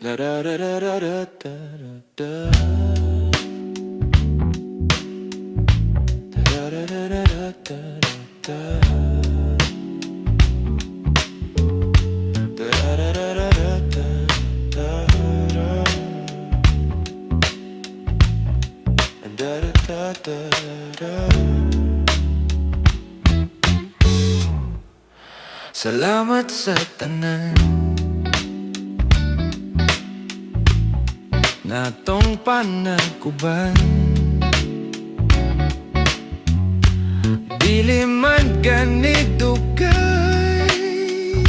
La da da da da da da da da da da da da da da Salamat sa tanan natong panagkuban, dili man ganito kay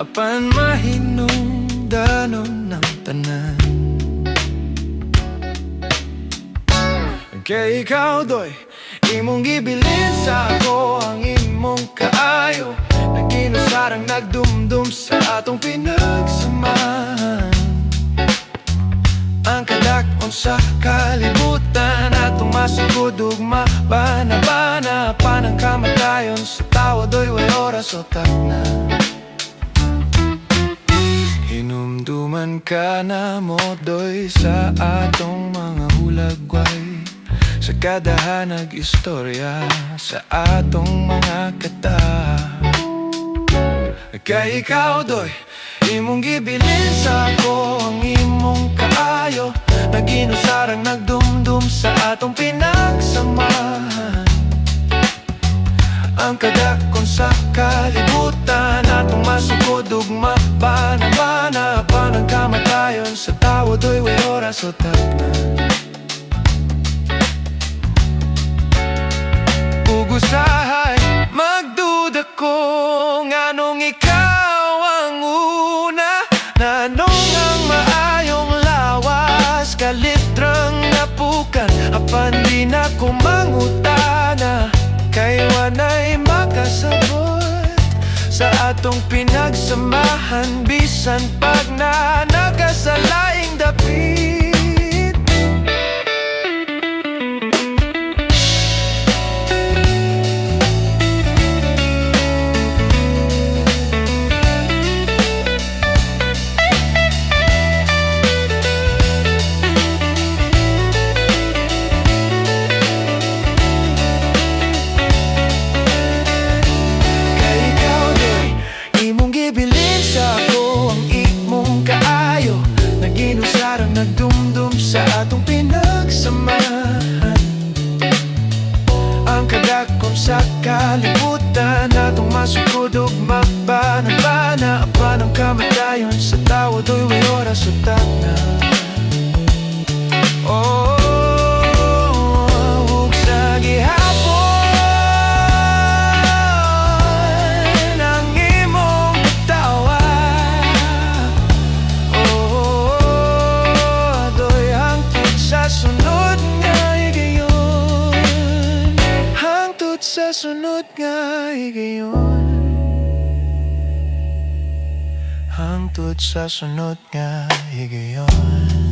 apan mahinungdanon ng tanan. Kay ikaw doy, imong gibilin sa ako ang imong kaayo, naginusarang nagdumdum sa atong pinagsamahan. Ang kadakon sa kalibutan atong masugod ugma, bana-bana pa ng kamatayon sa tawa doy way oras otak na. Hinumduman ka na mo doy sa atong mga hulagway, sa kadahanag istorya sa atong mga kata. Kay ikaw doy, imong gibilin sa ako ang imong kaayo, naginusarang nagdumdum sa atong pinagsamahan. Ang kadakon sa kalibutan atong masugod ugma, bana-bana pa ng kamatayon sa tawo doy way oras otak na. Usahay, magduda ko nganong ikaw ang una, nanong ang maayong lawas, kalitrang napukan, apan di na kumangutana, kay wanay makasabot sa atong pinagsamahan, bisan pag na nakasalaing dapit. Nagdumdum sa atong pinagsamahan, ang kadakon sa kalibutan atong masugod ugma, bana-bana pa ng kamatayon sa tawo doy way oras otak na. Oh, ug sa gihapon ang imong tawa, sunod nga higayon, hangtod sa sunod nga higayon, hangtod sa sunod nga higayon.